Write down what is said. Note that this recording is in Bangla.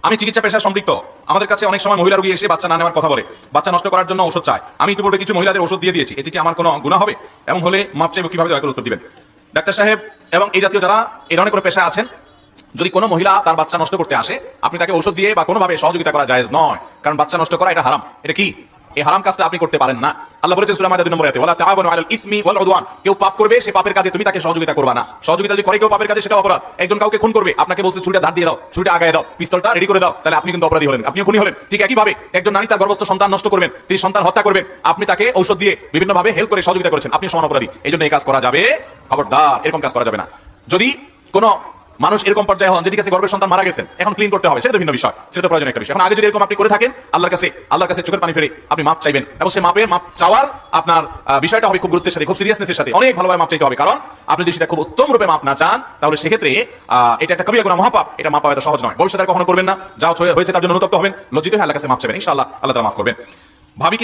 আমি চিকিৎসা পেশায় সম্পৃক্ত। আমাদের কাছে অনেক সময় মহিলা রোগী এসে বাচ্চা না নেওয়ার কথা বলে, বাচ্চা নষ্ট করার জন্য ওষুধ চায়। আমি ইতিপূর্বে কিছু মহিলাদের ওষুধ দিয়ে দিয়েছি, এতে কি আমার কোনো গুনাহ হবে? এমন হলে মাপ চাইব কিভাবে, দয়া করে উত্তর দিবেন। ডাক্তার সাহেব এবং এই জাতীয় যারা এই ধরনের কোনো পেশায় আছেন, যদি কোনো মহিলা তার বাচ্চা নষ্ট করতে আসে, আপনি তাকে ওষুধ দিয়ে বা কোনোভাবে সহযোগিতা করা জায়েজ নয়, কারণ বাচ্চা নষ্ট করা এটা হারাম। এটা কি? এই হারাম কাজটা আপনি করতে পারেন না। আল্লাহ বলেছেন সূরা মাইদা 2 নম্বর আয়াতে, ওয়ালা তাআওয়ানু আলাল ইসমি ওয়াল উদওয়ান। কেউ পাপ করবে, সে পাপের কাজে তুমি তাকে সহযোগিতা করবে না। সহযোগিতা যদি করে কেউ পাপের কাজে, সেটা অপরাধ। একজন কাউকে খুন করবে, আপনাকে বলছে ছুরিটা ধার দিয়ে দাও, ছুরিটা আগায় দাও, পিস্তলটা রেডি করে দাও, তাহলে আপনি কিন্তু অপরাধী হলেন, আপনিও খুনি হলেন। ঠিক একই ভাবে একজন নারী তার গর্ভস্থ সন্তান নষ্ট করবেন, তিনি সন্তান হত্যা করবেন, আপনি তাকে ঔষধ দিয়ে বিভিন্ন ভাবে হেল্প করে সহযোগিতা করেছেন, আপনি সমান অপরাধী। এই জন্য এই কাজ করা যাবে, খবরদার এরকম কাজ করা যাবে না। যদি কোনো মানুষ এরকম পর্যায়ে হন যে ঠিক আছে গর্ভের সন্তান মারা গেছেন, এখন ক্লিন করতে হবে, সেটা তো ভিন্ন বিষয়, সেটা তো প্রয়োজনীয় একটা বিষয়। এখন আগে যদি এরকম আপনি করে থাকেন, আল্লাহর কাছে চোখের পানি ফেলে আপনি মাপ চাইবেন, এবং সেই মাপ চাওয়ার আপনার বিষয়টা হবে খুব গুরুত্বের সাথে, খুব সিরিয়াসনেসের সাথে, অনেক ভালোভাবে মাপ চাইতে হবে। কারণ আপনি যদি সেটা খুব উত্তম রূপে মাপ না চান, তাহলে সেক্ষেত্রে এটা একটা কবিরা গুনাহ, মহাপাপ। এটা মাপ পাওয়া এত সহজ নয়। ভবিষ্যতে আর কখনো করবেন না। যা হয়েছে তার জন্য অনুতপ্ত হবেন, লজ্জিত হয়ে আল্লাহর কাছে মাপ চাইবেন, ইনশাআল্লাহ আল্লাহ তাআলা মাফ করবেন। ভাবি কি